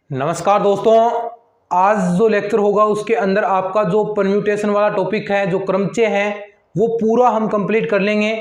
नमस्कार दोस्तों, आज जो लेक्चर होगा उसके अंदर आपका जो परम्यूटेशन वाला टॉपिक है, जो क्रमचय है, वो पूरा हम कंप्लीट कर लेंगे।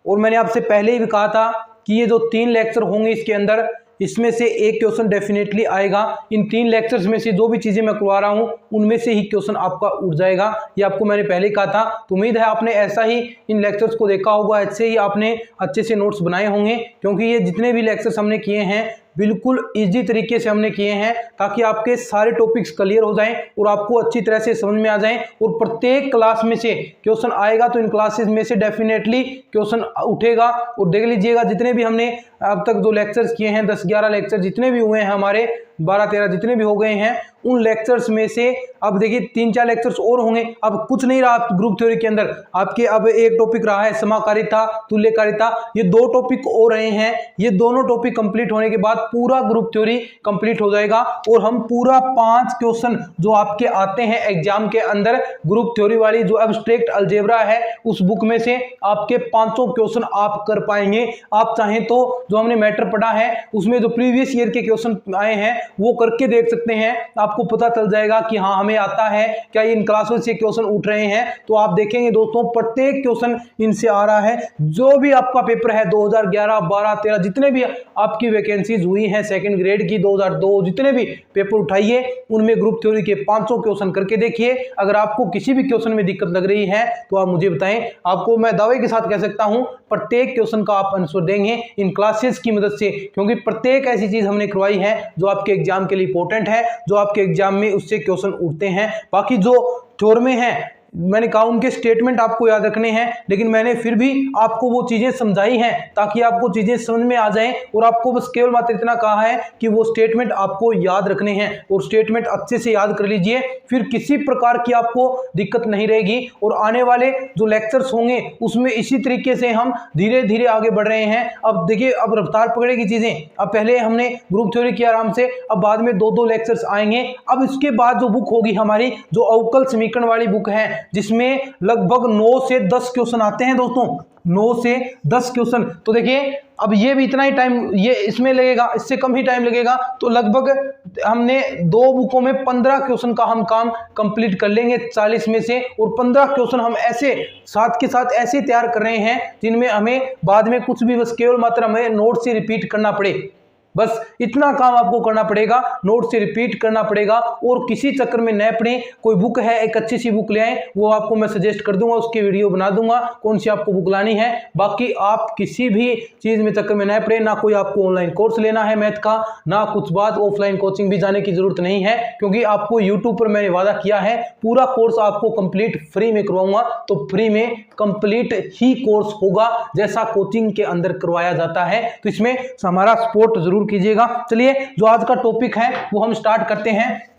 और मैंने आपसे पहले ही भी कहा था कि ये जो 3 लेक्चर होंगे इसके अंदर, इसमें से एक क्वेश्चन डेफिनेटली आएगा। इन 3 लेक्चर्स में से जो भी चीज़ें मैं करवा रहा हूँ उनमें से ही क्वेश्चन आपका उठ जाएगा। ये आपको मैंने पहले ही कहा था। तो उम्मीद है आपने ऐसा ही इन लेक्चर्स को देखा होगा, ऐसे ही आपने अच्छे से नोट्स बनाए होंगे, क्योंकि ये जितने भी लेक्चर्स हमने किए हैं बिल्कुल इजी तरीके से हमने किए हैं, ताकि आपके सारे टॉपिक्स क्लियर हो जाएं और आपको अच्छी तरह से समझ में आ जाएं। और प्रत्येक क्लास में से क्वेश्चन आएगा, तो इन क्लासेस में से डेफिनेटली क्वेश्चन उठेगा। और देख लीजिएगा, जितने भी हमने अब तक जो लेक्चर्स किए हैं, 10-11 लेक्चर जितने भी हुए हैं हमारे, 12-13 जितने भी हो गए हैं, उन लेक्चर्स में से अब देखिए 3-4 लेक्चर्स और होंगे। अब कुछ नहीं रहा ग्रुप थ्योरी के अंदर आपके, अब एक टॉपिक रहा है समाकारिता, तुल्यकारिता, ये 2 टॉपिक और रहे हैं। ये दोनों टॉपिक कंप्लीट होने के बाद पूरा ग्रुप थ्योरी कंप्लीट हो जाएगा और हम पूरा 5 क्वेश्चन जो आपके आते हैं एग्जाम के अंदर, ग्रुप थ्योरी वाली जो एब्स्ट्रैक्ट अलजेब्रा है उस बुक में से आपके 500 क्वेश्चन आप कर पाएंगे। आप चाहें तो जो हमने मैटर पढ़ा है उसमें जो प्रीवियस ईयर के क्वेश्चन आए हैं वो करके देख सकते हैं। आपको पता चल जाएगा कि हाँ हमें आता है क्या, इन क्लासों से क्वेश्चन उठ रहे हैं। तो आप देखेंगे दोस्तों, प्रत्येक क्वेश्चन इनसे आ रहा है। जो भी आपका पेपर है 2011, 12, 13 जितने भी आपकी वैकेंसीज हुई हैं सेकंड ग्रेड की, 2002 जितने भी पेपर उठाइए उनमें ग्रुप थ्योरी के 500 क्वेश्चन करके देखिए। अगर आपको किसी भी क्वेश्चन में दिक्कत लग रही है तो आप मुझे बताएं। आपको मैं दावे के साथ कह सकता हूं प्रत्येक क्वेश्चन का आप आंसर देंगे इन क्लासेस की मदद से, क्योंकि प्रत्येक ऐसी चीज हमने करवाई है जो आपके एग्जाम के लिए इंपॉर्टेंट है, जो आपके एग्जाम में उससे क्वेश्चन उठते हैं। बाकी जो थ्योरी में है, मैंने कहा उनके स्टेटमेंट आपको याद रखने हैं, लेकिन मैंने फिर भी आपको वो चीजें समझाई हैं ताकि आपको चीजें समझ में आ जाएं। और आपको बस केवल मात्र इतना कहा है कि वो स्टेटमेंट आपको याद रखने हैं, और स्टेटमेंट अच्छे से याद कर लीजिए, फिर किसी प्रकार की आपको दिक्कत नहीं रहेगी। और आने वाले जो लेक्चर्स होंगे उसमें इसी तरीके से हम धीरे धीरे आगे बढ़ रहे हैं। अब देखिए, अब रफ्तार पकड़ेगी चीजें। अब पहले हमने ग्रुप थ्योरी किया आराम से, अब बाद में 2-2 लेक्चर्स आएंगे। अब इसके बाद जो बुक होगी हमारी, जो अवकल समीकरण वाली बुक है, जिसमें लगभग 9 से 10 क्वेश्चन आते हैं दोस्तों, 9 से 10 क्वेश्चन। तो देखिए, अब ये भी इतना ही टाइम ये इसमें लगेगा, इससे कम ही टाइम लगेगा। तो लगभग हमने 2 बुकों में 15 क्वेश्चन का हम काम कंप्लीट कर लेंगे 40 में से। और 15 क्वेश्चन हम ऐसे साथ के साथ ऐसे तैयार कर रहे हैं जिनमें हमें बाद में कुछ भी, बस केवल मात्र हमें नोट से रिपीट करना पड़े। बस इतना काम आपको करना पड़ेगा, नोट से रिपीट करना पड़ेगा, और किसी चक्कर में न पड़े। कोई बुक है, एक अच्छी सी बुक ले आए, वो आपको मैं सजेस्ट कर दूंगा, उसकी वीडियो बना दूंगा कौन सी आपको बुक लानी है। बाकी आप किसी भी चीज में चक्कर में न पड़े, ना कोई आपको ऑनलाइन कोर्स लेना है मैथ का, ना कुछ बात ऑफलाइन कोचिंग भी जाने की जरूरत नहीं है, क्योंकि आपको यूट्यूब पर मैंने वादा किया है पूरा कोर्स आपको कंप्लीट फ्री में करवाऊंगा। तो फ्री में कंप्लीट ही कोर्स होगा जैसा कोचिंग के अंदर करवाया जाता है। तो इसमें हमारा सपोर्ट जरूर कीजिएगा। चलिए, जो आज का टॉपिक है वो हम स्टार्ट करते हैं।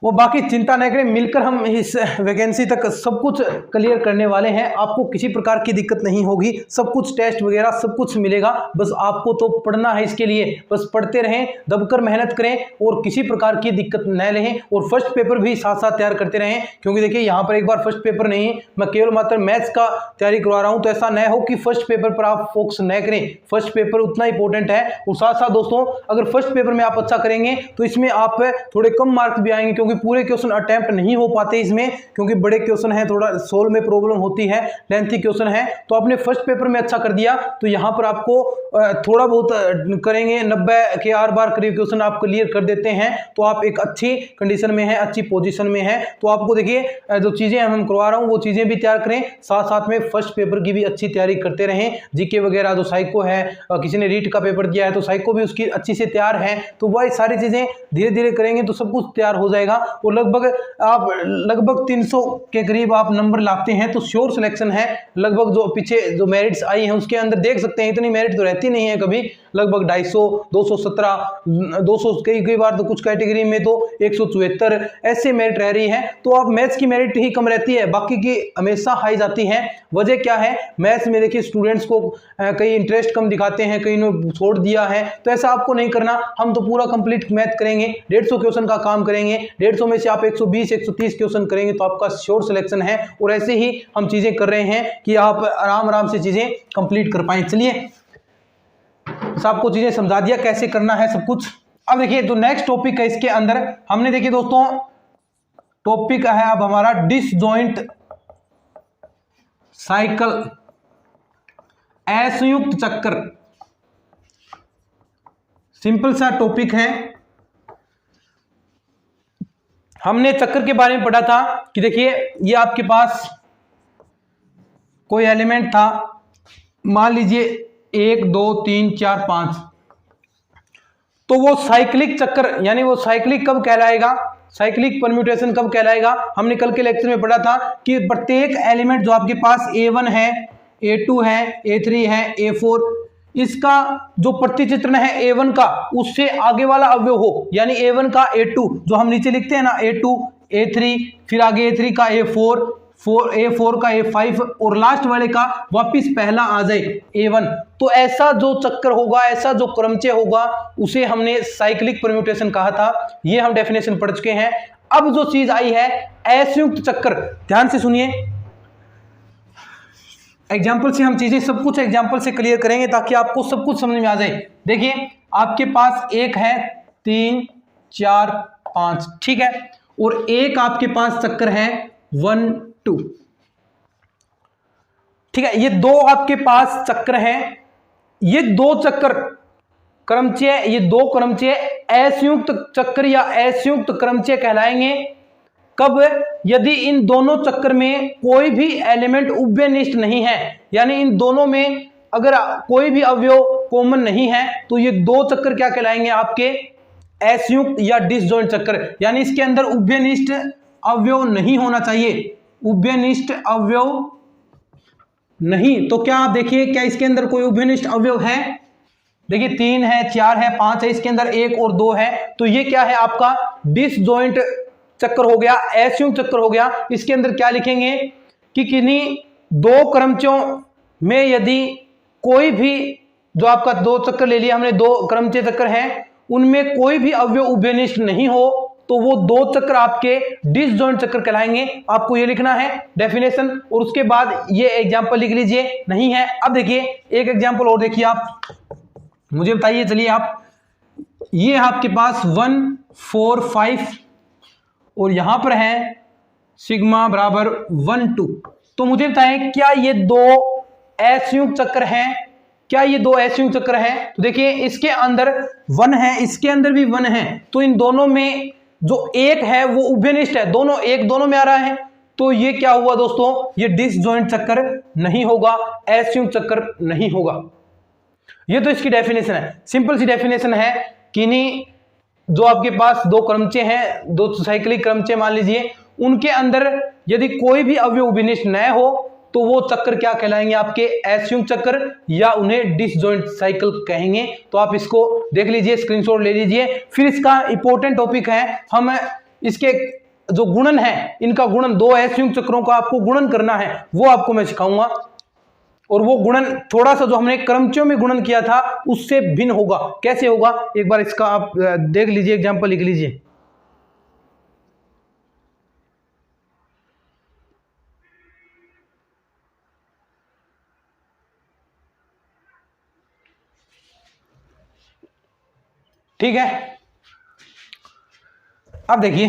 वो बाकी चिंता न करें, मिलकर हम इस वैकेंसी तक सब कुछ क्लियर करने वाले हैं। आपको किसी प्रकार की दिक्कत नहीं होगी, सब कुछ टेस्ट वगैरह सब कुछ मिलेगा। बस आपको तो पढ़ना है, इसके लिए बस पढ़ते रहें, दबकर मेहनत करें और किसी प्रकार की दिक्कत न लें। और फर्स्ट पेपर भी साथ साथ तैयार करते रहें, क्योंकि देखिए यहाँ पर एक बार फर्स्ट पेपर नहीं, मैं केवल मात्र मैथ्स का तैयारी करवा रहा हूँ। तो ऐसा न हो कि फर्स्ट पेपर पर आप फोकस न करें, फर्स्ट पेपर उतना इंपॉर्टेंट है। और साथ साथ दोस्तों, अगर फर्स्ट पेपर में आप अच्छा करेंगे तो इसमें आप थोड़े कम मार्क्स भी आएंगे, क्योंकि पूरे क्वेश्चन अटेम्प्ट नहीं हो पाते इसमें, क्योंकि बड़े क्वेश्चन है, थोड़ा सोल्व में प्रॉब्लम होती है, लेंथी क्वेश्चन है। तो आपने फर्स्ट पेपर में अच्छा कर दिया तो यहां पर आपको थोड़ा बहुत करेंगे, 90 के आर बार करीब क्वेश्चन आप क्लियर कर देते हैं, तो आप एक अच्छी कंडीशन में है, अच्छी पोजीशन में है। तो आपको देखिए, जो चीजें हम करवा रहा हूं वो चीजें भी तैयार करें, साथ साथ में फर्स्ट पेपर की भी अच्छी तैयारी करते रहें। जीके वगैरह जो साइको है, किसी ने रीट का पेपर दिया है तो साइको भी उसकी अच्छी से तैयार है। तो वही सारी चीजें धीरे धीरे करेंगे तो सब कुछ तैयार हो जाएगा। और लगभग 300 के करीब आप नंबर लाते हैं तो श्योर सिलेक्शन है। लगभग जो पीछे जो मेरिट्स आई हैं उसके अंदर देख सकते हैं, इतनी मेरिट तो रहती नहीं है कभी, लगभग 250, 217, 200, कई बार तो कुछ कैटेगरी में तो 174 ऐसे मेरिट रह रही है। तो अब मैथ्स की मेरिट ही कम रहती है, बाकी की हमेशा हाई जाती है। वजह क्या है? मैथ्स में देखिए स्टूडेंट्स को कई इंटरेस्ट कम दिखाते हैं, कई ने छोड़ दिया है, तो ऐसा आपको नहीं करना। हम तो पूरा कंप्लीट मैथ करेंगे, 150 क्वेश्चन का काम करेंगे, 150 में से आप 120, 130 क्वेश्चन करेंगे तो आपका श्योर सिलेक्शन है। और ऐसे ही हम चीजें कर रहे हैं कि आप आराम आराम से चीजें कंप्लीट कर पाएं। चलिए, आपको चीजें समझा दिया कैसे करना है सब कुछ। अब देखिए जो नेक्स्ट टॉपिक है इसके अंदर हमने देखिए दोस्तों टॉपिक है अब हमारा डिसजॉइंट साइकिल, असंयुक्त चक्र। सिंपल सा टॉपिक है। हमने चक्र के बारे में पढ़ा था कि देखिए ये आपके पास कोई एलिमेंट था, मान लीजिए 1 2 3 4 5, तो वो साइक्लिक चक्र यानी वो साइक्लिक कब कहलाएगा, साइक्लिक परम्यूटेशन कब कहलाएगा। हमने कल के लेक्चर में पढ़ा था कि प्रत्येक एलिमेंट जो आपके पास A1 है, A2 है, A3 है, A4, इसका जो प्रतिचित्रण है A1 का उससे आगे वाला अवयव हो, यानी A1 का A2 जो हम नीचे लिखते हैं ना A2 A3, फिर आगे A3 का A4, A4 का A5 और लास्ट वाले का वापिस पहला आ जाए A1, तो ऐसा जो चक्कर होगा, ऐसा जो क्रमचय होगा उसे हमने साइक्लिक परम्यूटेशन कहा था। ये हम डेफिनेशन पढ़ चुके हैं। अब जो चीज आई है असंयुक्त चक्र, ध्यान से सुनिए, एग्जाम्पल से हम चीजें सब कुछ एग्जाम्पल से क्लियर करेंगे ताकि आपको सब कुछ समझ में आ जाए। देखिए आपके पास एक है 3 4 5, ठीक है, और एक आपके पास चक्कर है 1 2, ठीक है, ये दो आपके पास चक्र हैं। ये दो चक्र क्रमचय, ये दो क्रमचय असंयुक्त चक्र या असंयुक्त क्रमचय कहलाएंगे कब, यदि इन दोनों चक्र में कोई भी एलिमेंट उभयनिष्ठ नहीं है, यानी इन दोनों में अगर कोई भी अवयव कॉमन नहीं है तो ये दो चक्र क्या कहलाएंगे आपके असंयुक्त या डिसजॉइंट चक्र, यानी इसके अंदर उभयनिष्ठ अवयव नहीं होना चाहिए, उभयनिष्ठ अवयव नहीं। तो क्या आप देखिए क्या इसके अंदर कोई उभयनिष्ठ अवयव है, देखिए 3 है 4 है 5 है, इसके अंदर 1 और 2 है, तो ये क्या है आपका डिसजॉइंट चक्र हो गया, असंयुक्त चक्र हो गया। इसके अंदर क्या लिखेंगे कि किन्हीं दो क्रमचयों में यदि कोई भी, जो आपका दो चक्र ले लिया हमने, दो क्रमचय चक्र हैं, उनमें कोई भी अवयव उभयनिष्ठ नहीं हो तो वो दो चक्र आपके डिसजॉइंट चक्र कहलाएंगे। आपको ये लिखना है डेफिनेशन और उसके बाद ये एग्जांपल लिख लीजिए, नहीं है। अब देखिए एक एग्जांपल और देखिए आप, मुझे बताइए, चलिए आप, ये आपके पास 1 4 5 और यहां पर है सिग्मा बराबर 1 2, तो मुझे बताएं क्या ये दो असंयुक्त चक्र हैं, क्या ये दो असंयुक्त चक्र हैं। तो देखिए इसके अंदर 1 है, इसके अंदर भी 1 है, तो इन दोनों में जो एक है वो उभयनिष्ठ है, दोनों एक दोनों में आ रहा है, तो ये क्या हुआ दोस्तों, ये डिसजॉइंट चक्र नहीं होगा, असंयुक्त चक्र नहीं होगा। ये तो इसकी डेफिनेशन है, सिंपल सी डेफिनेशन है कि नहीं, जो आपके पास दो क्रमचय हैं, दो साइक्लिक क्रमचय मान लीजिए, उनके अंदर यदि कोई भी अवयव उभयनिष्ठ न हो तो वो चक्र क्या कहलाएंगे आपके असंयुक्त चक्र, या उन्हें डिसजॉइंट साइकिल कहेंगे। तो आप इसको देख लीजिए, स्क्रीनशॉट ले लीजिए। फिर इसका इंपॉर्टेंट टॉपिक है, हम इसके जो गुणन है, इनका गुणन, दो असंयुक्त चक्रों का आपको गुणन करना है, वो आपको मैं सिखाऊंगा, और वो गुणन थोड़ा सा जो हमने क्रमचयों में गुणन किया था उससे भिन्न होगा। कैसे होगा एक बार इसका आप देख लीजिए, एग्जाम्पल लिख लीजिए। ठीक है, अब देखिए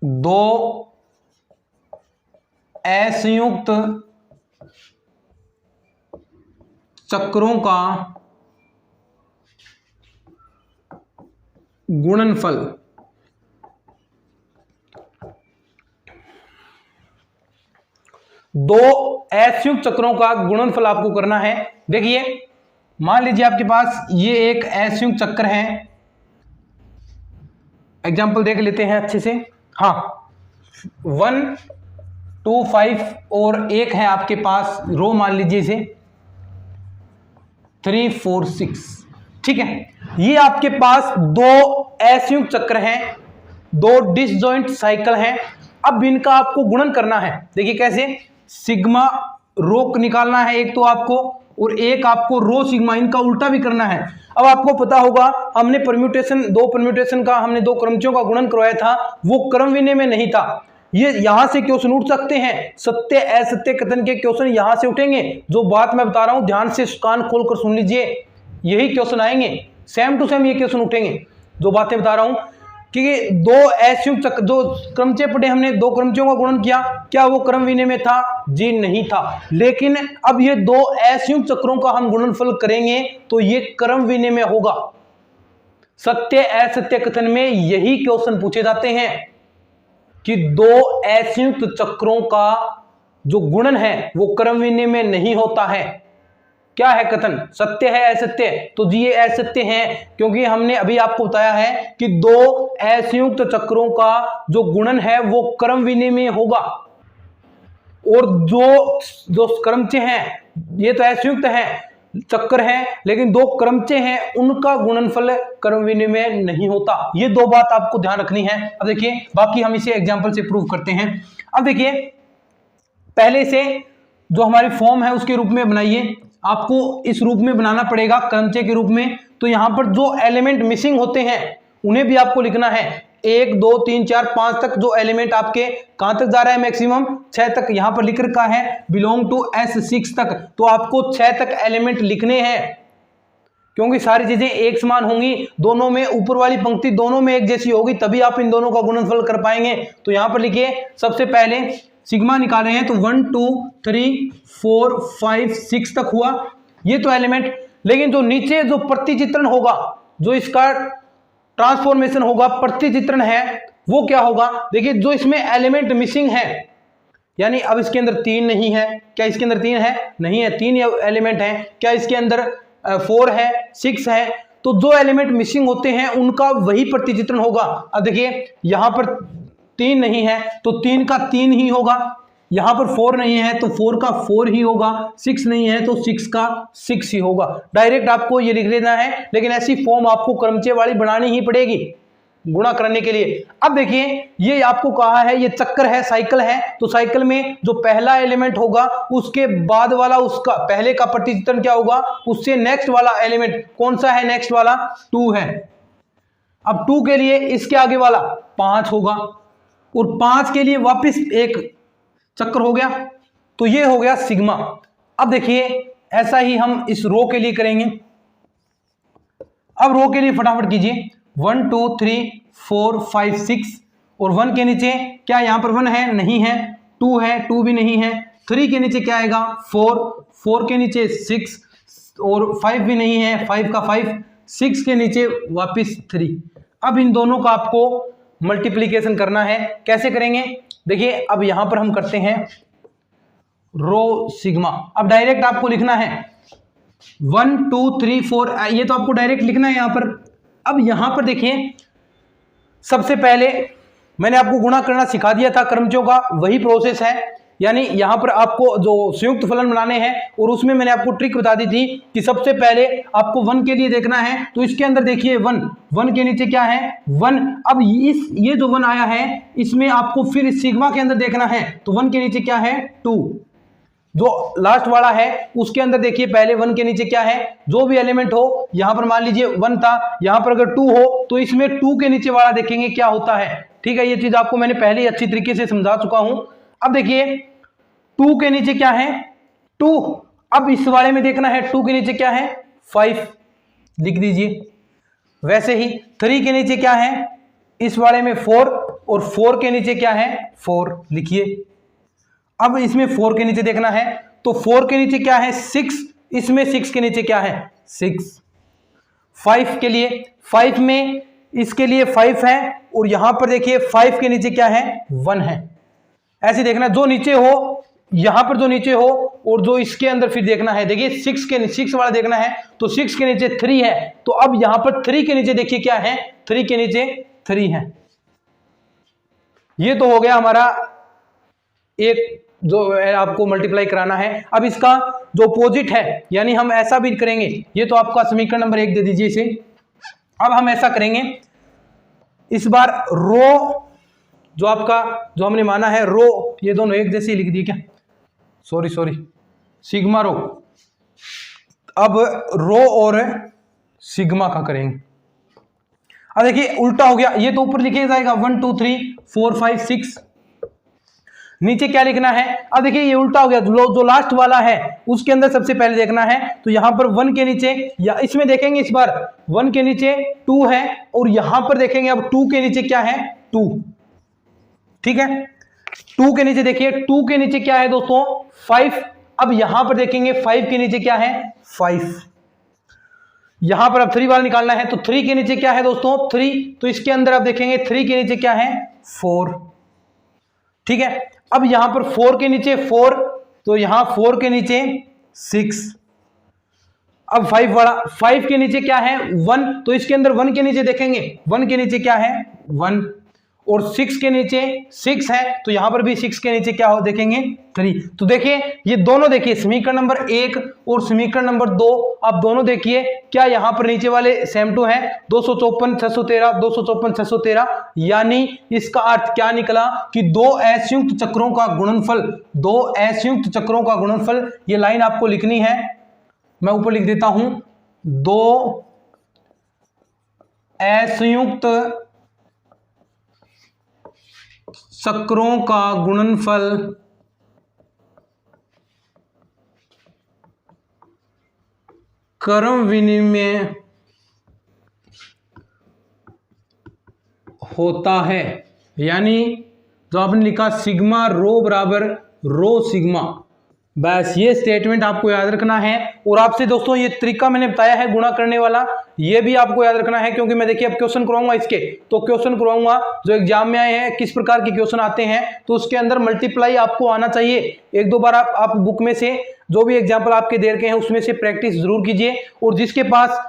दो असंयुक्त चक्रों का गुणनफल, दो असंयुक्त चक्रों का गुणनफल आपको करना है। देखिए मान लीजिए आपके पास ये एक असंयुक्त चक्र है, एग्जांपल देख लेते हैं अच्छे से। हाँ, 1 2 5 और एक है आपके पास रो, मान लीजिए इसे 3 4 6, ठीक है। ये आपके पास दो असंयुक्त चक्र हैं, दो डिसजॉइंट साइकिल हैं। अब इनका आपको गुणन करना है। देखिए कैसे, सिग्मा रो निकालना है एक तो आपको, और एक आपको रो सिग्मा, इनका उल्टा भी करना है। अब आपको पता होगा हमने परम्यूटेशन, दो परम्यूटेशन का हमने दो क्रमचयों का गुणन करवाया था, वो क्रम विनय में नहीं था, ये यहां से क्वेश्चन उठ सकते हैं, सत्य असत्य कथन के क्वेश्चन यहां से उठेंगे। जो बात मैं बता रहा हूं ध्यान से कान खोलकर सुन लीजिए, यही क्वेश्चन आएंगे, सेम टू सेम ये क्वेश्चन उठेंगे जो बातें बता रहा हूं। कि दो असंयुक्त चक्र, जो क्रमचय पढ़े हमने, दो क्रमचयों का गुणन किया, क्या वो क्रम विनिमय में था? जी नहीं था। लेकिन अब ये दो असंयुक्त चक्रों का हम गुणनफल करेंगे तो ये क्रम विनिमय में होगा। सत्य असत्य कथन में यही क्वेश्चन पूछे जाते हैं कि दो असंयुक्त चक्रों का जो गुणन है वो क्रम विनिमय में नहीं होता है। क्या है कथन? सत्य है असत्य? तो जी ये असत्य है, क्योंकि हमने अभी आपको बताया है कि दो असंयुक्त चक्रों का जो गुणन है वो क्रम विनिमय में होगा। और जो क्रमचय हैं, ये तो असंयुक्त है चक्र है, लेकिन दो क्रमचय हैं उनका गुणनफल क्रम विनिमय में नहीं होता। ये दो बात आपको ध्यान रखनी है। अब देखिए बाकी हम इसे एग्जांपल से प्रूव करते हैं। अब देखिए पहले से जो हमारी फॉर्म है उसके रूप में बनाइए, आपको इस रूप में बनाना पड़ेगा क्रमचय के रूप में। तो यहां पर जो एलिमेंट मिसिंग होते हैं उन्हें भी आपको लिखना है, 1 2 3 4 5 तक जो एलिमेंट आपके कहां तक जा रहा है, मैक्सिमम 6 तक यहां पर लिख रखा है, बिलोंग टू S6 तक। तो आपको 6 तक एलिमेंट लिखने हैं, क्योंकि सारी चीजें एक समान होंगी, दोनों में ऊपर वाली पंक्ति दोनों में एक जैसी होगी, तभी आप इन दोनों का गुणनफल कर पाएंगे। तो यहां पर लिखिए, सबसे पहले सिग्मा निकाल रहे हैं तो 1 2 3 4 5 6 तक हुआ ये तो एलिमेंट। लेकिन जो नीचे जो प्रतिचित्रण होगा, जो इसका ट्रांसफॉर्मेशन होगा, प्रतिचित्रण है, वो क्या होगा? देखिए जो इसमें एलिमेंट मिसिंग है, यानी अब इसके अंदर 3 नहीं है। क्या इसके अंदर 3 है? नहीं है, 3 एलिमेंट है। क्या इसके अंदर 4 है, 6 है? तो जो एलिमेंट मिसिंग होते हैं उनका वही प्रतिचित्रण होगा। अब देखिए यहां पर 3 नहीं है तो 3 का 3 ही होगा, यहां पर 4 नहीं है तो 4 का 4 ही होगा, 6 नहीं है तो 6 का 6 ही होगा। डायरेक्ट आपको ये लिख लेना है, लेकिन ऐसी फॉर्म आपको क्रमचय वाली बनानी ही पड़ेगी गुणा करने के लिए। अब देखिए ये आपको कहा है ये चक्र है, साइकिल है, तो साइकिल में जो पहला एलिमेंट होगा उसके बाद वाला उसका पहले का प्रतिचित्रण क्या होगा, उससे नेक्स्ट वाला एलिमेंट कौन सा है? नेक्स्ट वाला 2 है। अब 2 के लिए इसके आगे वाला 5 होगा, और 5 के लिए वापस एक चक्र हो गया, तो ये हो गया सिग्मा। अब देखिए ऐसा ही हम इस रो के लिए करेंगे। अब रो के लिए फटाफट कीजिए, 1 2 3 4 5 6, और 1 के नीचे क्या यहां पर 1 है? नहीं है। 2 है, 2 भी नहीं है। 3 के नीचे क्या आएगा? 4, 4 के नीचे 6, और 5 भी नहीं है, 5 का 5, 6 के नीचे वापस 3। अब इन दोनों का आपको मल्टीप्लीकेशन करना है। कैसे करेंगे? देखिए अब यहां पर हम करते हैं रो सिग्मा। अब डायरेक्ट आपको लिखना है 1 2 3 4, ये तो आपको डायरेक्ट लिखना है यहां पर। अब यहां पर देखिए सबसे पहले मैंने आपको गुणा करना सिखा दिया था क्रमचयों का, वही प्रोसेस है। यानी यहां पर आपको जो संयुक्त फलन बनाने हैं, और उसमें मैंने आपको ट्रिक बता दी थी कि सबसे पहले आपको 1 के लिए देखना है, तो इसके अंदर देखिए 1 के नीचे क्या है? 1। अब ये जो 1 आया है इसमें आपको फिर सिग्मा के अंदर देखना है, तो 1 के नीचे क्या है? 2। जो लास्ट वाला है उसके अंदर देखिए पहले 1 के नीचे क्या है? जो भी एलिमेंट हो, यहां पर मान लीजिए 1 था, यहां पर अगर 2 हो तो इसमें 2 के नीचे वाला देखेंगे क्या होता है। ठीक है, ये चीज आपको मैंने पहले ही अच्छी तरीके से समझा चुका हूं। अब देखिए 2 के नीचे क्या है? 2। अब इस वाले में देखना है 2 के नीचे क्या है? 5 लिख दीजिए। वैसे ही 3 के नीचे क्या है? इस वाले में 4, और 4 के नीचे क्या है? 4 लिखिए। अब इसमें 4 के नीचे देखना है, तो 4 के नीचे क्या है? 6, इसमें 6 के नीचे क्या है? 6। 5 के लिए, 5 में इसके लिए 5 है, और यहां पर देखिए 5 के नीचे क्या है? 1 है। ऐसे देखना, जो नीचे हो यहां पर जो नीचे हो, और जो इसके अंदर फिर देखना है। देखिए 6 वाला देखना है, तो 6 के नीचे 3 है, तो अब यहां पर 3 के नीचे देखिए क्या है? 3 के नीचे 3 है। ये तो हो गया हमारा एक जो आपको मल्टीप्लाई कराना है। अब इसका जो अपोजिट है, यानी हम ऐसा भी करेंगे, ये तो आपका समीकरण नंबर 1 दे दीजिए इसे। अब हम ऐसा करेंगे, इस बार रो जो आपका जो हमने माना है रो, ये दोनों एक जैसे ही लिख दिए क्या? सॉरी सिग्मा रो। अब रो और सिग्मा का करेंगे। अब देखिए उल्टा हो गया, ये तो ऊपर लिखे जाएगा 1 2 3 4 5 6, नीचे क्या लिखना है। अब देखिए ये उल्टा हो गया, जो लास्ट वाला है उसके अंदर सबसे पहले देखना है। तो यहां पर 1 के नीचे, या इसमें देखेंगे इस बार 1 के नीचे 2 है, और यहां पर देखेंगे अब 2 के नीचे क्या है, 2। ठीक है, 2 के नीचे देखिए, 2 के नीचे क्या है दोस्तों, 5। अब यहां पर देखेंगे 5 के नीचे क्या है, 5। यहां पर अब 3 वाला निकालना है, तो 3 के नीचे क्या है दोस्तों, 3। तो इसके अंदर आप देखेंगे 3 के नीचे क्या है, 4। ठीक है, अब यहां पर 4 के नीचे 4, तो यहां 4 के नीचे 6। अब 5 वाला, 5 के नीचे क्या है, 1। तो इसके अंदर 1 के नीचे देखेंगे, 1 के नीचे क्या है, 1। और 6 के नीचे 6 है, तो यहां पर भी 6 के नीचे क्या हो देखेंगे, 3। तो देखिए ये दोनों, देखिए समीकरण नंबर 1 और समीकरण नंबर 2, आप दोनों देखिए क्या यहां पर नीचे वाले सेम टू है, 254 613, 254 613। यानी इसका अर्थ क्या निकला कि 2 असंयुक्त चक्रों का गुणनफल, 2 असंयुक्त चक्रों का गुणनफल, ये लाइन आपको लिखनी है, मैं ऊपर लिख देता हूं, 2 असंयुक्त चक्रों का गुणनफल क्रम विनिमय होता है। यानी जो आपने लिखा सिग्मा रो बराबर रो सिग्मा, बस ये स्टेटमेंट आपको याद रखना है। और आपसे दोस्तों ये तरीका मैंने बताया है गुणा करने वाला, ये भी आपको याद रखना है, क्योंकि मैं देखिए अब क्वेश्चन करवाऊंगा इसके, तो क्वेश्चन करवाऊंगा जो एग्जाम में आए हैं, किस प्रकार के क्वेश्चन आते हैं, तो उसके अंदर मल्टीप्लाई आपको आना चाहिए। 1-2 बार आप बुक में से जो भी एग्जाम्पल आपके दे रखे हैं उसमें से प्रैक्टिस जरूर कीजिए। और जिसके पास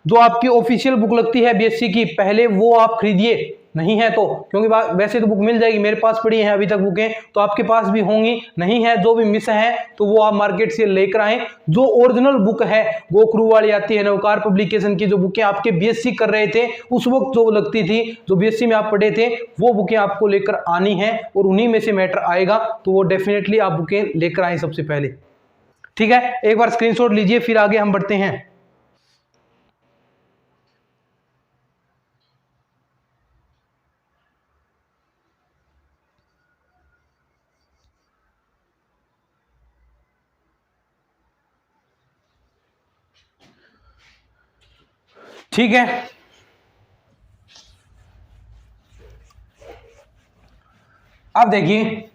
जो आपकी ऑफिशियल बुक लगती है बीएससी की, पहले वो आप खरीदिए, नहीं है तो, क्योंकि वैसे तो बुक मिल जाएगी, मेरे पास पड़ी है अभी तक बुकें, तो आपके पास भी होंगी, नहीं है जो भी मिस है तो वो आप मार्केट से लेकर आए। जो ओरिजिनल बुक है गोखरू वाली आती है, नवकार पब्लिकेशन की जो बुकें आपके बीएससी कर रहे थे उस वक्त जो लगती थी, जो बीएससी में आप पढ़े थे, वो बुकें आपको लेकर आनी है, और उन्हीं में से मैटर आएगा, तो वो डेफिनेटली आप बुकें लेकर आए सबसे पहले। ठीक है, एक बार स्क्रीनशॉट लीजिए, फिर आगे हम बढ़ते हैं। ठीक है, अब देखिए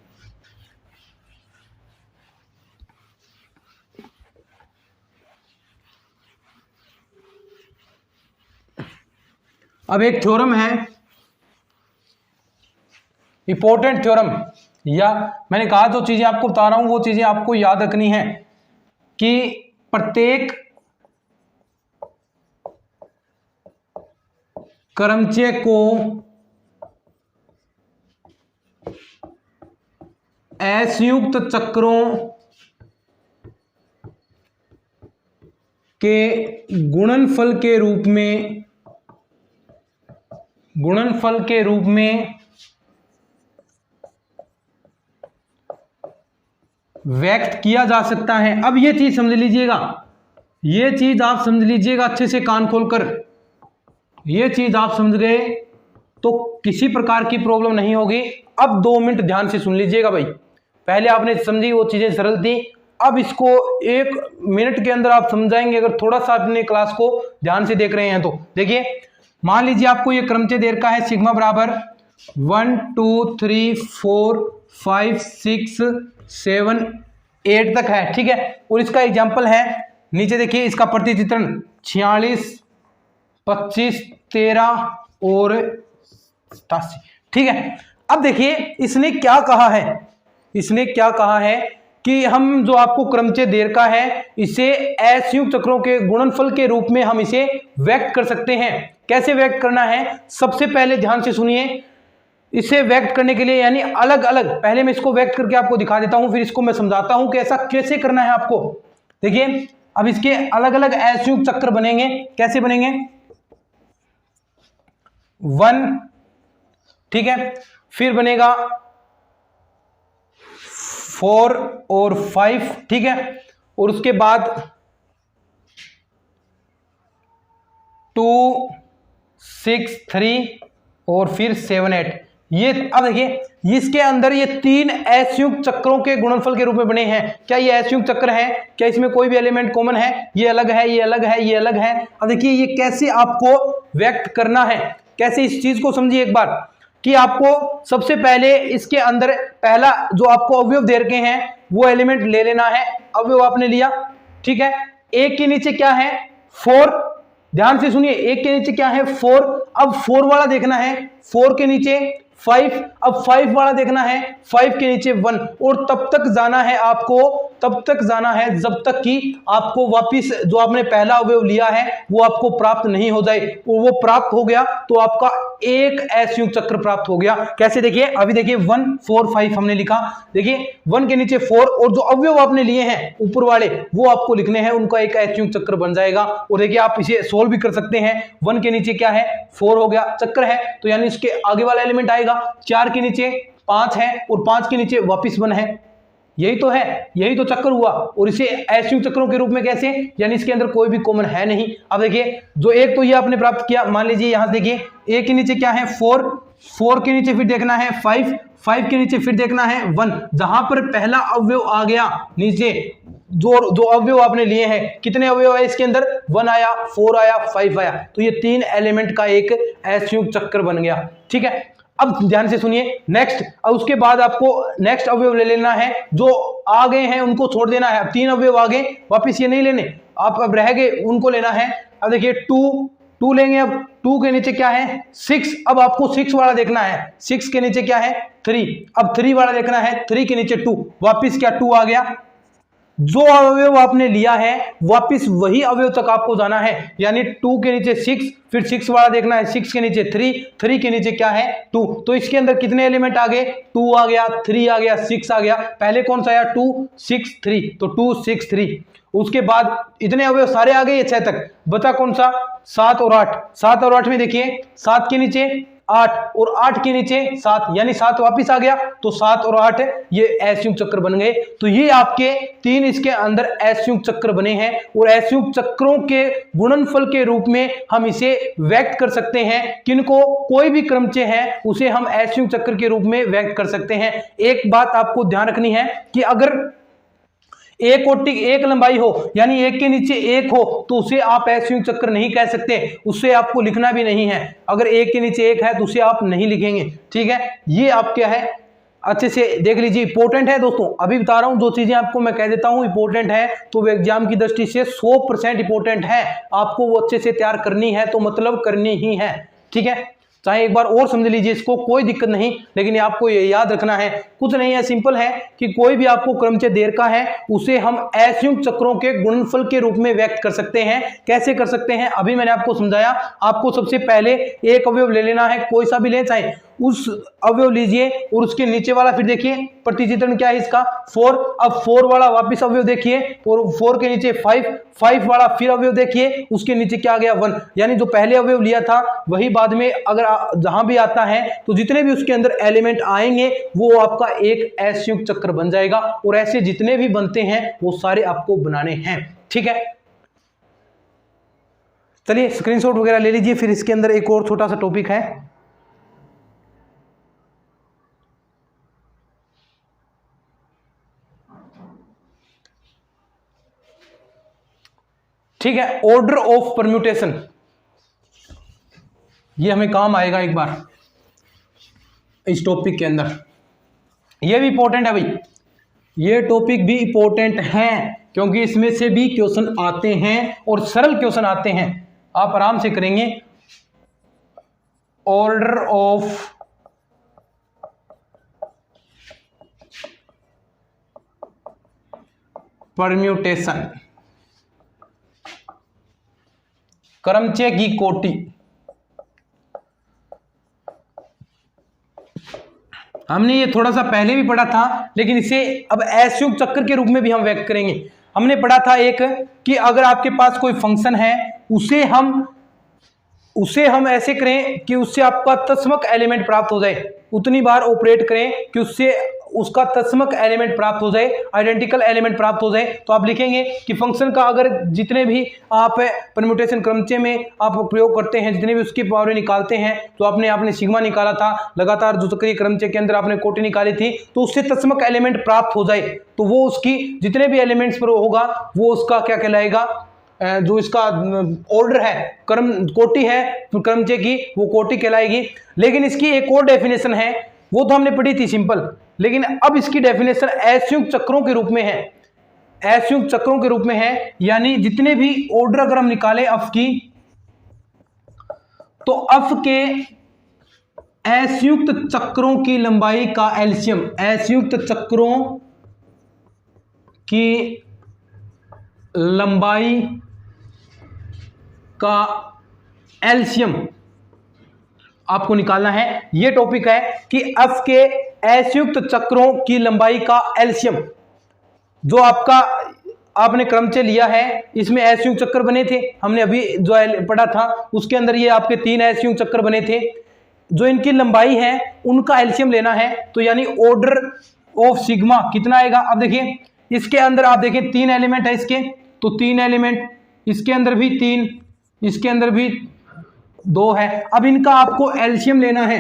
अब एक थ्योरम है, इंपॉर्टेंट थ्योरम, या मैंने कहा जो चीजें आपको बता रहा हूं वो चीजें आपको याद रखनी है कि प्रत्येक क्रमचय को असंयुक्त चक्रों के गुणनफल के रूप में व्यक्त किया जा सकता है। अब ये चीज समझ लीजिएगा, ये चीज आप समझ लीजिएगा अच्छे से कान खोलकर, ये चीज आप समझ गए तो किसी प्रकार की प्रॉब्लम नहीं होगी। अब 2 मिनट ध्यान से सुन लीजिएगा भाई, पहले आपने समझी वो चीजें सरल थी, अब इसको 1 मिनट के अंदर आप समझाएंगे अगर थोड़ा सा अपने क्लास को ध्यान से देख रहे हैं तो। देखिए मान लीजिए आपको ये क्रमचय दे रखा है, सिग्मा बराबर 1 2 3 4 5 6 7 8 तक है। ठीक है, और इसका एग्जाम्पल है, नीचे देखिए इसका प्रतिचित्रण 46 25 13 और 87। ठीक है, अब देखिए इसने क्या कहा है, इसने क्या कहा है कि हम जो आपको क्रमचय दे रखा है इसे असंयुक्त चक्रों के गुणनफल के रूप में हम इसे व्यक्त कर सकते हैं। कैसे व्यक्त करना है, सबसे पहले ध्यान से सुनिए, इसे व्यक्त करने के लिए यानी अलग अलग, पहले मैं इसको व्यक्त करके आपको दिखा देता हूं, फिर इसको मैं समझाता हूं कि ऐसा कैसे करना है आपको। देखिए अब इसके अलग अलग असंयुक्त चक्र बनेंगे, कैसे बनेंगे, 1, ठीक है, फिर बनेगा 4 और 5, ठीक है, और उसके बाद 2 6 3 और फिर 7 8। ये अब देखिए इसके अंदर ये 3 असंयुक्त चक्रों के गुणनफल के रूप में बने हैं। क्या ये असंयुक्त चक्र है? क्या इसमें कोई भी एलिमेंट कॉमन है? ये अलग है, ये अलग है, ये अलग है। अब देखिए ये कैसे आपको व्यक्त करना है, कैसे इस चीज को समझिए एक बार, कि आपको सबसे पहले इसके अंदर पहला जो आपको अवयव दे रखे हैं वो एलिमेंट ले लेना है। अवयव आपने लिया, ठीक है। एक के नीचे क्या है? 4। ध्यान से सुनिए, एक के नीचे क्या है? 4। अब 4 वाला देखना है, 4 के नीचे 5। अब 5 वाला देखना है, 5 के नीचे 1। और तब तक जाना है आपको, तब तक जाना है जब तक कि आपको वापिस जो आपने पहला अवयव लिया है वो आपको प्राप्त नहीं हो जाए। और वो प्राप्त हो गया तो आपका एक असंयुक्त चक्र प्राप्त हो गया। कैसे? देखिए अभी देखिए 1 4 5 हमने लिखा, देखिए 1 के नीचे 4 और जो अवयव आपने लिए हैं ऊपर वाले वो आपको लिखने हैं, उनका एक असंयुक्त चक्र बन जाएगा। और देखिए आप इसे सोल्व भी कर सकते हैं। 1 के नीचे क्या है? 4 हो गया, चक्र है तो यानी इसके आगे वाला एलिमेंट आएगा। 4 के नीचे 5 है और 5 के नीचे वापिस 1 है। यही तो है, यही तो चक्कर हुआ। और इसे असंयुक्त चक्रों के रूप में कैसे? यानी इसके अंदर कोई भी कॉमन है नहीं। अब देखिए जो एक तो ये आपने प्राप्त किया, मान लीजिए यहां देखिए एक के नीचे क्या है? 4। 4 के नीचे फिर देखना है 5। 5 के नीचे फिर देखना है 1। जहां पर पहला अवयव आ गया नीचे, जो अवयव आपने लिए हैं, कितने अवयव है इसके अंदर? 1 आया, 4 आया, 5 आया। तो ये 3 एलिमेंट का एक असंयुक्त चक्र बन गया, ठीक है। अब ध्यान से सुनिए नेक्स्ट, और उसके बाद आपको नेक्स्ट अवयव ले लेना है। जो आ गए हैं उनको छोड़ देना है। अब 3 अवयव आ गए, वापिस ये नहीं लेने, आप अब रह गए उनको लेना है। अब देखिए 2 लेंगे। अब 2 के नीचे क्या है? 6। अब आपको 6 वाला देखना है। 6 के नीचे क्या है? 3। अब 3 वाला देखना है। 3 के नीचे 2, वापिस क्या 2 आ गया। जो अवयव आपने लिया है वापिस वही अवयव तक आपको जाना है। यानी 2 के नीचे 6, फिर 6 वाला देखना है। 6 के नीचे 3, 3 के नीचे क्या है? 2। तो इसके अंदर कितने एलिमेंट आ गए? 2 आ गया, 3 आ गया, 6 आ गया। पहले कौन सा आया? 2 6 3, तो 2 6 3। उसके बाद इतने अवयव सारे आ गए 6 तक। बचा कौन सा? 7 और 8। 7 और 8 में देखिए 7 के नीचे 8 और 8 के नीचे 7, यानी 7 वापिस आ गया। तो 7 और 8 ये असंयुक्त चक्र बन गए। तो ये आपके 3 इसके अंदर असंयुक्त चक्र बने हैं। और असंयुक्त चक्रों के गुणनफल के रूप में हम इसे व्यक्त कर सकते हैं। किनको? कोई भी क्रमचय है उसे हम असंयुक्त चक्र के रूप में व्यक्त कर सकते हैं। एक बात आपको ध्यान रखनी है कि अगर एक कोटि एक लंबाई हो, यानी एक के नीचे एक हो, तो उसे आप असंयुक्त चक्र नहीं कह सकते, उससे आपको लिखना भी नहीं है। अगर एक के नीचे एक है तो उसे आप नहीं लिखेंगे, ठीक है। ये आप क्या है अच्छे से देख लीजिए, इंपॉर्टेंट है दोस्तों। अभी बता रहा हूं जो चीजें आपको मैं कह देता हूं इंपॉर्टेंट है, तो वो एग्जाम की दृष्टि से 100% इंपॉर्टेंट है। आपको वो अच्छे से तैयार करनी है तो मतलब करनी ही है, ठीक है। चाहे एक बार और समझ लीजिए इसको, कोई दिक्कत नहीं, लेकिन आपको ये याद रखना है, कुछ नहीं है, सिंपल है कि कोई भी आपको क्रमचय दे रखा है उसे हम असंयुक्त चक्रों के गुणनफल के रूप में व्यक्त कर सकते हैं। कैसे कर सकते हैं अभी मैंने आपको समझाया। आपको सबसे पहले एक अवयव ले लेना है, कोई सा भी ले, चाहे उस अवयव लीजिए और उसके नीचे वाला फिर देखिए प्रतिचित्रण क्या है इसका 4। अब 4 वाला वापिस अवयव देखिए और 4 के नीचे 5, 5 वाला फिर अवयव देखिए, उसके नीचे क्या आ गया 1। यानी जो पहले अवयव लिया था वही बाद में अगर जहां भी आता है तो जितने भी उसके अंदर एलिमेंट आएंगे वो आपका एक असंयुक्त चक्र बन जाएगा। और ऐसे जितने भी बनते हैं वो सारे आपको बनाने हैं, ठीक है। चलिए स्क्रीनशॉट वगैरह ले लीजिए। फिर इसके अंदर एक और छोटा सा टॉपिक है, ठीक है, ऑर्डर ऑफ परम्यूटेशन। ये हमें काम आएगा एक बार इस टॉपिक के अंदर। ये भी इंपॉर्टेंट है भाई, ये टॉपिक भी इंपॉर्टेंट है क्योंकि इसमें से भी क्वेश्चन आते हैं और सरल क्वेश्चन आते हैं, आप आराम से करेंगे। ऑर्डर ऑफ परम्यूटेशन, क्रमचय की कोटि। हमने ये थोड़ा सा पहले भी पढ़ा था, लेकिन इसे अब असंयुक्त चक्र के रूप में भी हम व्यक्त करेंगे। हमने पढ़ा था एक कि अगर आपके पास कोई फंक्शन है उसे हम ऐसे करें कि उससे आपका तत्समक एलिमेंट प्राप्त हो जाए, उतनी बार ऑपरेट करें कि उससे उसका तत्समक एलिमेंट प्राप्त हो जाए, आइडेंटिकल एलिमेंट प्राप्त हो जाए, तो आप लिखेंगे कि फंक्शन का अगर जितने भी आप परम्यूटेशन क्रमचे में आप प्रयोग करते हैं, जितने भी उसकी पावर निकालते हैं, तो आपने सिग्मा निकाला था, लगातार जो चक्रीय क्रमचे के अंदर आपने कोटि निकाली थी, तो उससे तत्समक एलिमेंट प्राप्त हो जाए तो वो उसकी जितने भी एलिमेंट्स पर होगा वो उसका क्या कहलाएगा, जो इसका ऑर्डर है, क्रम कोटि है क्रमचे की, वो कोटि कहलाएगी। लेकिन इसकी एक और डेफिनेशन है, वो तो हमने पढ़ी थी सिंपल, लेकिन अब इसकी डेफिनेशन असंयुक्त चक्रों के रूप में है, असंयुक्त चक्रों के रूप में है। यानी जितने भी ऑर्डर अगर हम निकाले अफ की, तो अफ के असंयुक्त चक्रों की लंबाई का एलसीएम, असंयुक्त चक्रों की लंबाई का एलसीएम आपको निकालना है। यह टॉपिक है कि एफ के असंयुक्त चक्रों की लंबाई का एलसीएम, जो आपने क्रमचय लिया है, इसमें असंयुक्त चक्र बने थे, हमने अभी जो पढ़ा था उसके अंदर ये आपके 3 असंयुक्त चक्र बने थे, जो इनकी लंबाई है उनका एलसीएम लेना है। तो यानी ऑर्डर ऑफ सिग्मा कितना आएगा। अब देखिए इसके अंदर आप देखें 3 एलिमेंट है इसके, तो 3 एलिमेंट, इसके अंदर भी 3, इसके अंदर भी 2 है। अब इनका आपको एलसीएम लेना है,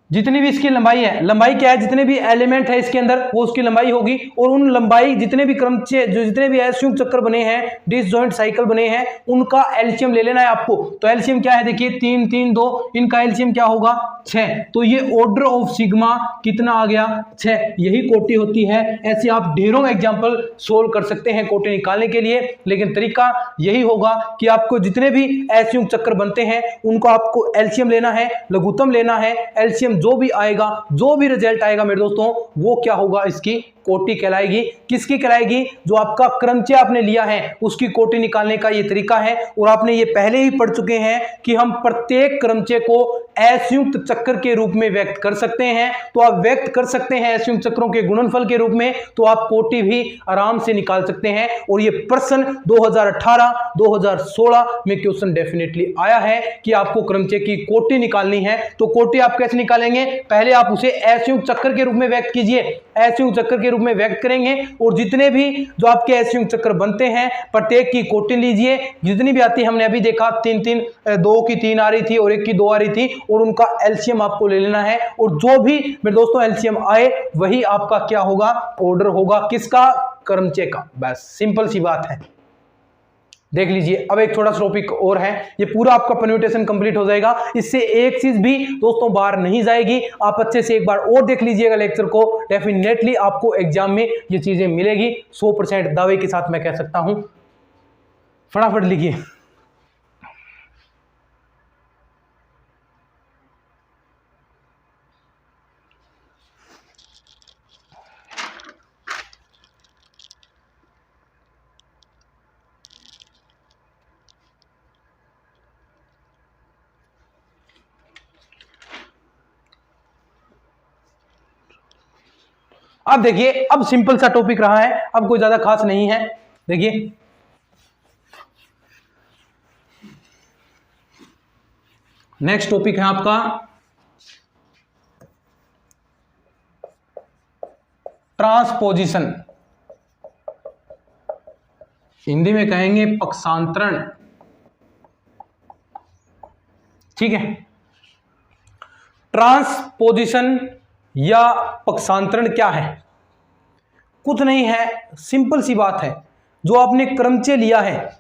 जितनी भी इसकी लंबाई है, लंबाई क्या है, जितने भी एलिमेंट है इसके अंदर वो उसकी लंबाई होगी, और उन लंबाई जितने भी क्रमचय जो जितने भी असंयुक्त चक्र बने हैं, डिसजॉइंट साइकिल बने हैं, उनका एलसीएम ले लेना है आपको। तो एलसीएम क्या है, देखिए 3 3 2, इनका एलसीएम क्या होगा 6। तो ये ऑर्डर ऑफ सिग्मा कितना आ गया 6, यही कोटि होती है। ऐसे आप ढेरों एग्जाम्पल सोल्व कर सकते हैं कोटि निकालने के लिए, लेकिन तरीका यही होगा कि आपको जितने भी असंयुक्त चक्र बनते हैं उनको आपको एलसीएम लेना है, लघुत्तम लेना है। एलसीएम जो भी आएगा, जो भी रिजल्ट आएगा मेरे दोस्तों, वो क्या होगा, इसकी कोटि कहलाएगी। किसकी कहलाएगी, जो आपका क्रमचय आपने लिया है उसकी कोटि निकालने का ये तरीका है। और आपने ये पहले ही पढ़ चुके हैं कि हम प्रत्येक क्रमचय को असंयुक्त चक्र के रूप में व्यक्त कर सकते हैं। तो आप व्यक्त कर सकते हैं असंयुक्त चक्रों के गुणनफल के रूप में, तो आप कोटि भी आराम से निकाल सकते हैं। और ये प्रश्न 2018-2016 में क्वेश्चन डेफिनेटली आया है कि आपको क्रमचय की कोटि निकालनी है। तो कोटि आप कैसे निकालेंगे, पहले आप उसे असंयुक्त चक्र के रूप में व्यक्त कीजिए, असंयुक्त चक्र के रूप में व्यक्त करेंगे, और जितने भी जो आपके असंयुक्त चक्र बनते हैं प्रत्येक की कोटि लीजिए, जितनी भी आती है, हमने अभी देखा 3 3, 2 की 3 आ रही थी और 1 की 2 आ रही थी, और उनका एलसीएम आपको ले लेना है। और जो भी मेरे दोस्तों एलसीएम आए वही आपका क्या होगा, ऑर्डर होगा, किसका, क्रमचय का। बस सिंपल सी बात है। देख लीजिए अब एक थोड़ा सा टॉपिक और है, ये पूरा आपका परम्यूटेशन कंप्लीट हो जाएगा, इससे एक चीज भी दोस्तों बाहर नहीं जाएगी। आप अच्छे से एक बार और देख लीजिएगा लेक्चर को, डेफिनेटली आपको एग्जाम में ये चीजें मिलेगी, 100% दावे के साथ मैं कह सकता हूं। फटाफट लिखिए। अब देखिए, अब सिंपल सा टॉपिक रहा है, अब कोई ज्यादा खास नहीं है। देखिए नेक्स्ट टॉपिक है आपका ट्रांसपोजिशन, हिंदी में कहेंगे पक्षांतरण। ठीक है, ट्रांसपोजिशन या पक्षांतरण क्या है, कुछ नहीं है, सिंपल सी बात है। जो आपने क्रमचय लिया है,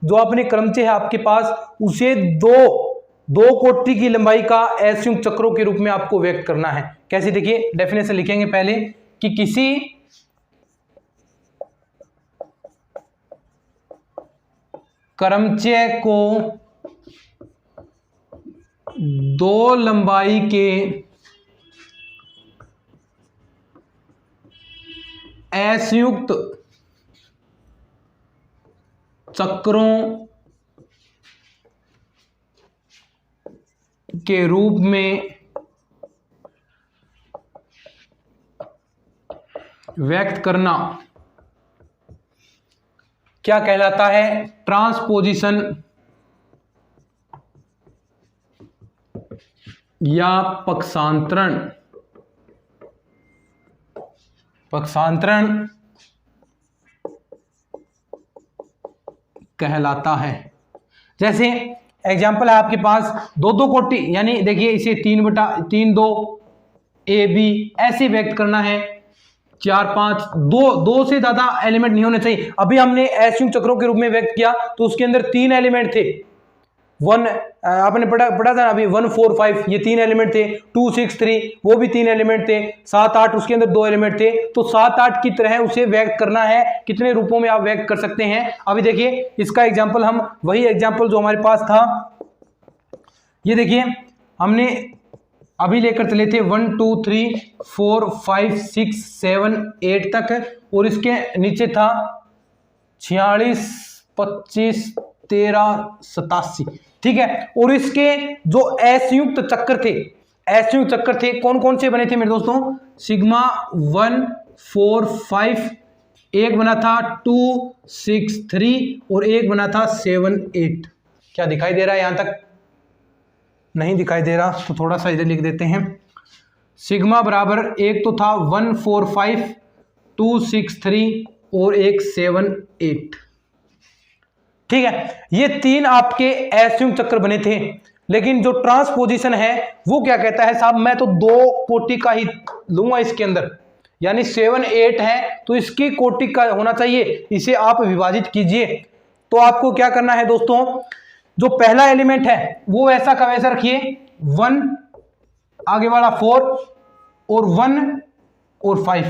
जो आपने क्रमचय है आपके पास, उसे दो कोटि की लंबाई का असंयुक्त चक्रों के रूप में आपको व्यक्त करना है। कैसे, देखिए डेफिनेशन लिखेंगे पहले कि किसी क्रमचय को 2 लंबाई के असंयुक्त चक्रों के रूप में व्यक्त करना क्या कहलाता है, ट्रांसपोजिशन या पक्षांतरण पक्षांतरण कहलाता है। जैसे एग्जाम्पल है आपके पास दो दो कोटि, यानी देखिए इसे 3/3 ए बी ऐसे व्यक्त करना है, 4 5 दो से ज्यादा एलिमेंट नहीं होने चाहिए। अभी हमने असंयुक्त चक्रों के रूप में व्यक्त किया तो उसके अंदर 3 एलिमेंट थे। आपने पढ़ा था अभी 1 4 5 ये 3 एलिमेंट थे, 2 6 3 वो भी 3 एलिमेंट थे, 7 8 उसके अंदर 2 एलिमेंट थे। तो 7 8 की तरह उसे व्यक्त करना है। कितने रूपों में आप व्यक्त कर सकते हैं? अभी देखिए इसका एग्जाम्पल, हम वही एग्जाम्पल जो हमारे पास था, ये देखिए हमने अभी लेकर चले थे 1 2 3 4 5 6 7 8 तक, और इसके नीचे था 46 25 13 87, ठीक है। और इसके जो असंयुक्त चक्र थे कौन कौन से बने थे मेरे दोस्तों? सिग्मा 1 4 5, एक बना था 2 6 3 और एक बना था 7 8। क्या दिखाई दे रहा है? यहां तक नहीं दिखाई दे रहा तो थोड़ा सा इधर लिख देते हैं। सिग्मा बराबर एक तो था 1 4 5, 2 6 3 और एक 7 8, ठीक है। ये 3 आपके असंयुक्त चक्र बने थे। लेकिन जो ट्रांसपोजिशन है वो क्या कहता है? साहब मैं तो 2 कोटि का ही लूंगा इसके अंदर, यानी 7 8 है तो इसकी कोटि का होना चाहिए, इसे आप विभाजित कीजिए। तो आपको क्या करना है दोस्तों, जो पहला एलिमेंट है वो ऐसा का वैसा रखिए, 1 आगे वाला 4 और 1 और 5,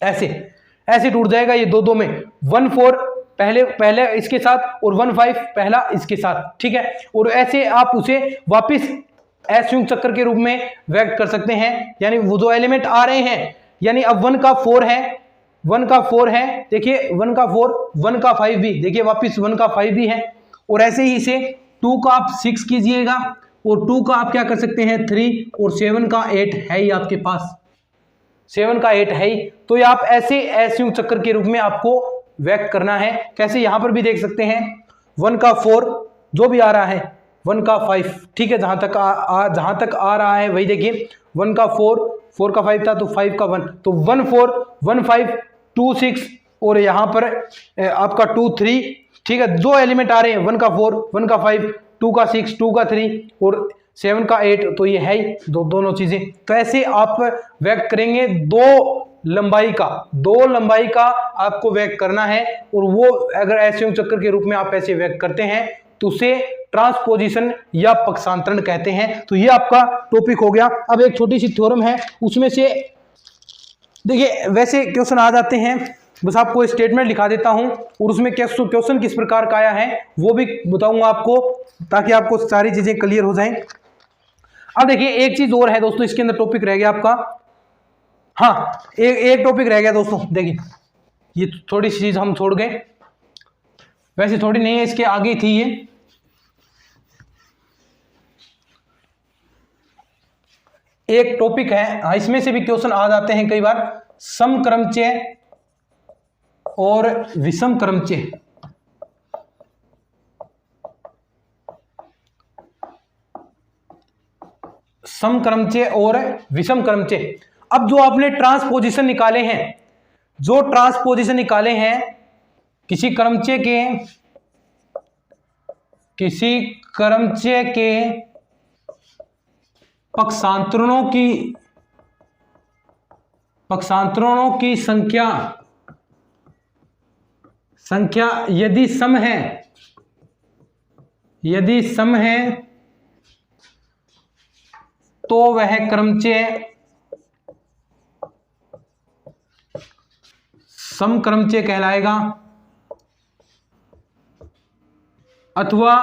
ऐसे टूट जाएगा ये दो में। 1 4 पहले इसके साथ और 1 5 पहला इसके साथ, ठीक है। और ऐसे आप उसे वापस असंयुक्त चक्र के रूप में व्यक्त कर सकते हैं। यानी वो जो एलिमेंट आ रहे हैं, यानी अब 1 का 4 है, 1 का 4 है, देखिए 1 का 4, 1 का 5 भी, देखिए वापस 1 का 5 भी है। और ऐसे ही इसे 2 का आप 6 कीजिएगा, और 2 का आप क्या कर सकते हैं 3, और 7 का 8 है ही आपके पास, 7 का 8 है ही। तो ये आप ऐसे असंयुक्त चक्र के रूप में आपको व्यक्त करना है। कैसे? यहां पर भी देख सकते हैं 1 का 4 जो भी आ रहा है, 1 का 5, ठीक है, जहां तक आ रहा है वही देखिए, 1 का 4 का 5 था तो 5 का 1, तो 1 4 1 5 2 6 और यहां पर आपका 2 3, ठीक है। दो एलिमेंट आ रहे हैं, 1 का 4 1 का 5 2 का 6 2 का 3 और 7 का 8, तो ये है ही दोनों चीजें। तो ऐसे आप व्यक्त करेंगे दो लंबाई का आपको व्यक्त करना है। और वो अगर असंयुक्त चक्र के रूप में आप ऐसे व्यक्त करते हैं तो उसे ट्रांसपोजिशन या पक्षांतरण कहते हैं। तो ये आपका टॉपिक हो गया। अब एक छोटी सी थ्योरम है, उसमें से देखिए वैसे क्वेश्चन आ जाते हैं, बस आपको स्टेटमेंट लिखा देता हूं और उसमें क्वेश्चन किस प्रकार का आया है वो भी बताऊंगा आपको, ताकि आपको सारी चीजें क्लियर हो जाएं। अब देखिए एक चीज और है दोस्तों, इसके अंदर टॉपिक रह गया आपका, हाँ एक टॉपिक रह गया दोस्तों। देखिए ये थोड़ी सी चीज हम छोड़ गए, वैसे थोड़ी नहीं है, इसके आगे थी ये। एक टॉपिक है, हाँ इसमें से भी क्वेश्चन आ जाते हैं कई बार, समक्रमचय और विषम क्रमचय। समक्रमचय और विषम क्रमचय। अब जो आपने ट्रांसपोजिशन निकाले हैं, किसी क्रमचय के पक्षांतरणों की संख्या यदि सम है तो वह समक्रमचय कहलाएगा, अथवा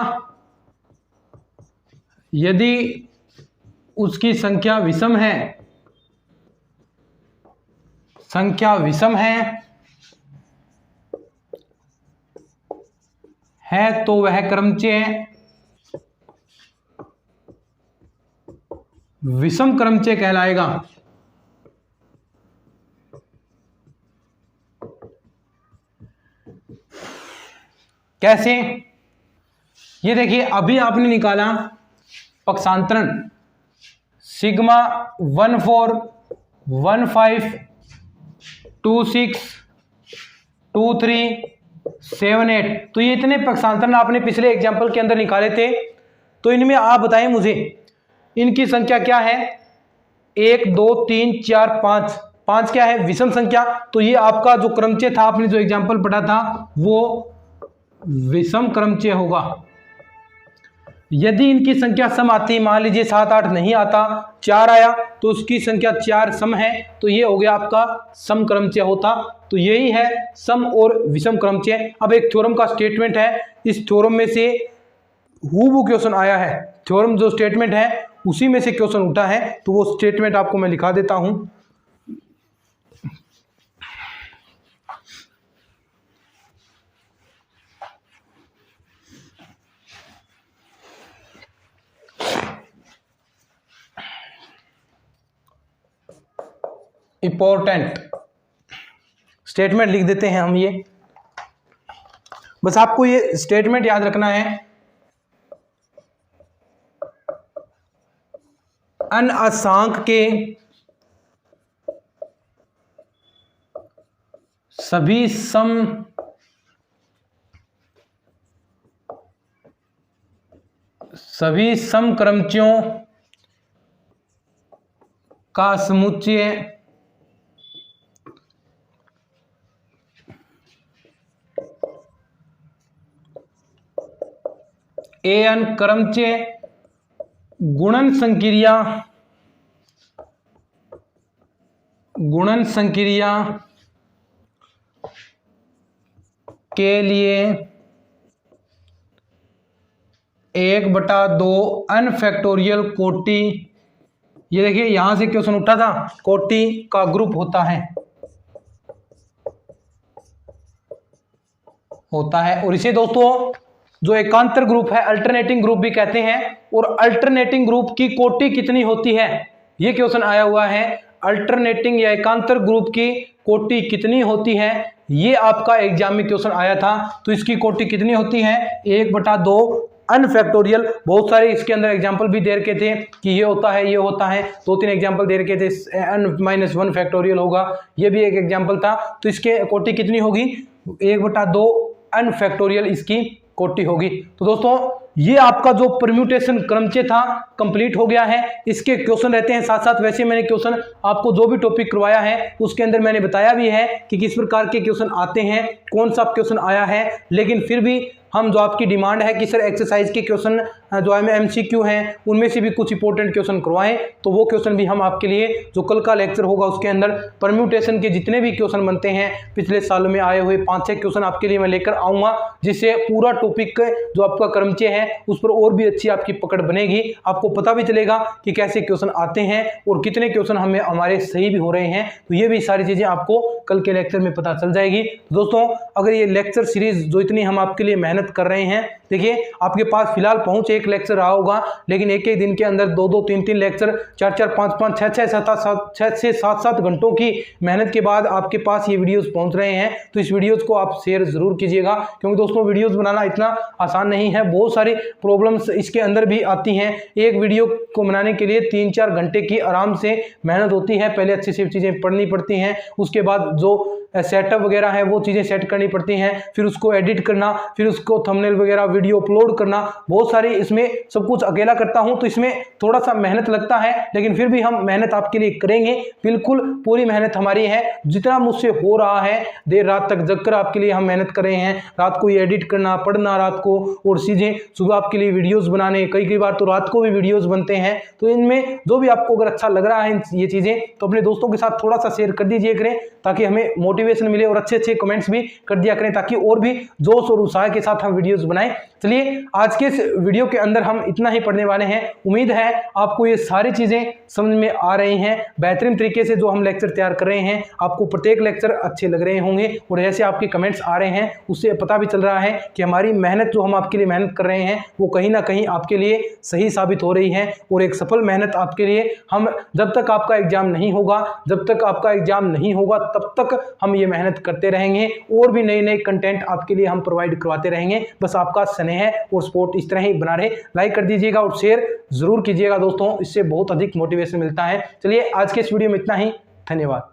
यदि उसकी संख्या विषम है तो वह क्रमचय विषम क्रमचय कहलाएगा। कैसे? ये देखिए अभी आपने निकाला पक्षांतरण, सिग्मा 1 4 15262378। तो ये इतने पक्षांतर आपने पिछले एग्जाम्पल के अंदर निकाले थे। तो इनमें आप बताएं मुझे इनकी संख्या क्या है। 1 2 3 4 5, 5 क्या है, विषम संख्या। तो ये आपका जो क्रमचय था, आपने जो एग्जाम्पल पढ़ा था वो विषम क्रमचय होगा। यदि इनकी संख्या सम आती, मान लीजिए 7 8 नहीं आता, 4 आया, तो उसकी संख्या 4 सम है, तो ये हो गया आपका सम क्रमचय होता। तो यही है सम और विषम क्रमचय। अब एक थ्योरम का स्टेटमेंट है, इस थ्योरम में से हूबहू क्वेश्चन आया है। थ्योरम जो स्टेटमेंट है उसी में से क्वेश्चन उठा है, तो वो स्टेटमेंट आपको मैं लिखा देता हूं। इंपॉर्टेंट स्टेटमेंट लिख देते हैं हम। ये बस आपको ये स्टेटमेंट याद रखना है। अनअसांक के सभी सम क्रमचयों का समुच्चय an क्रमचय गुणन संक्रिया के लिए 1/2 अनफैक्टोरियल कोटि, ये देखिए यहां से क्वेश्चन उठा था, कोटि का ग्रुप होता है और इसे दोस्तों जो एकांतर ग्रुप है अल्टरनेटिंग ग्रुप भी कहते हैं। और अल्टरनेटिंग ग्रुप की कोटि कितनी होती है, ये क्वेश्चन आया हुआ है। अल्टरनेटिंग या एकांतर ग्रुप की कोटि कितनी होती है, ये आपका एग्जाम में क्वेश्चन आया था। तो इसकी कोटि कितनी होती है, 1/2 अनफैक्टोरियल। बहुत सारे इसके अंदर एग्जाम्पल भी दे रखे थे कि ये होता है, ये होता है, 2-3 एग्जाम्पल दे रखे थे। n-1 फैक्टोरियल होगा, ये भी एक एग्जाम्पल था। तो इसके कोटि कितनी होगी, 1/2 अनफैक्टोरियल इसकी कोटि होगी। तो दोस्तों ये आपका जो परम्यूटेशन क्रमचय था कंप्लीट हो गया है। इसके क्वेश्चन रहते हैं साथ साथ। वैसे मैंने क्वेश्चन आपको जो भी टॉपिक करवाया है उसके अंदर मैंने बताया भी है कि किस प्रकार के क्वेश्चन आते हैं, कौन सा क्वेश्चन आया है। लेकिन फिर भी हम जो आपकी डिमांड है कि सर एक्सरसाइज के क्वेश्चन जो MCQ हैं उनमें से भी कुछ इंपॉर्टेंट क्वेश्चन करवाएं, तो वो क्वेश्चन भी हम आपके लिए जो कल का लेक्चर होगा उसके अंदर परम्यूटेशन के जितने भी क्वेश्चन बनते हैं पिछले सालों में आए हुए 5-6 क्वेश्चन आपके लिए मैं लेकर आऊँगा, जिससे पूरा टॉपिक जो आपका क्रमचय है उस पर और भी अच्छी आपकी पकड़ बनेगी। आपको पता भी चलेगा कि कैसे क्वेश्चन आते हैं और कितने क्वेश्चन हमें हमारे सही भी हो रहे हैं। तो ये भी सारी चीज़ें आपको कल के लेक्चर में पता चल जाएगी। तो दोस्तों अगर ये लेक्चर सीरीज जो इतनी हम आपके लिए मेहनत कर रहे हैं, देखिए आपके पास फिलहाल पहुंच एक लेक्चर रहा होगा, लेकिन एक एक दिन के अंदर 2-2 3-3 लेक्चर, 4-4 5-5 6-6 7-7 घंटों की मेहनत के बाद आपके पास ये वीडियोस पहुंच रहे हैं। तो इस वीडियोस को आप शेयर जरूर कीजिएगा, क्योंकि दोस्तों वीडियोस बनाना इतना आसान नहीं है, बहुत सारी प्रॉब्लम्स इसके अंदर भी आती हैं। एक वीडियो को बनाने के लिए 3-4 घंटे की आराम से मेहनत होती है। पहले अच्छी सी चीज़ें पढ़नी पड़ती हैं, उसके बाद जो सेटअप वगैरह है वो चीज़ें सेट करनी पड़ती हैं, फिर उसको एडिट करना, फिर उसको थंबनेल वगैरह वीडियो अपलोड करना, बहुत सारी इसमें सब कुछ अकेला करता हूं। तो इसमें थोड़ा सा मेहनत लगता है, लेकिन फिर भी हम मेहनत आपके लिए करेंगे। बिल्कुल पूरी मेहनत हमारी है, जितना मुझसे हो रहा है देर रात तक जगकर आपके लिए हम मेहनत कर रहे हैं। रात को ये एडिट करना, पढ़ना रात को, और चीज़ें सुबह आपके लिए वीडियोज़ बनाने, कई बार तो रात को भी वीडियोज़ बनते हैं। तो इनमें जो भी आपको अगर अच्छा लग रहा है ये चीज़ें, तो अपने दोस्तों के साथ थोड़ा सा शेयर कर दीजिए करें, ताकि हमें मोटिवेशन मिले, और अच्छे अच्छे कमेंट्स भी कर दिया करें, ताकि और भी जोश और उत्साह के साथ हम वीडियोस बनाएं। चलिए आज के इस वीडियो के अंदर हम इतना ही पढ़ने वाले हैं। उम्मीद है आपको ये सारी चीज़ें समझ में आ रही हैं। बेहतरीन तरीके से जो हम लेक्चर तैयार कर रहे हैं, आपको प्रत्येक लेक्चर अच्छे लग रहे होंगे, और जैसे आपके कमेंट्स आ रहे हैं उससे पता भी चल रहा है कि हमारी मेहनत जो हम आपके लिए मेहनत कर रहे हैं वो कहीं ना कहीं आपके लिए सही साबित हो रही है। और एक सफल मेहनत आपके लिए, हम जब तक आपका एग्जाम नहीं होगा, तब तक हम ये मेहनत करते रहेंगे, और भी नए नए कंटेंट आपके लिए हम प्रोवाइड करवाते रहेंगे। बस आपका स्नेह और सपोर्ट इस तरह ही बना रहे। लाइक कर दीजिएगा और शेयर जरूर कीजिएगा दोस्तों, इससे बहुत अधिक मोटिवेशन मिलता है। चलिए आज के इस वीडियो में इतना ही। धन्यवाद।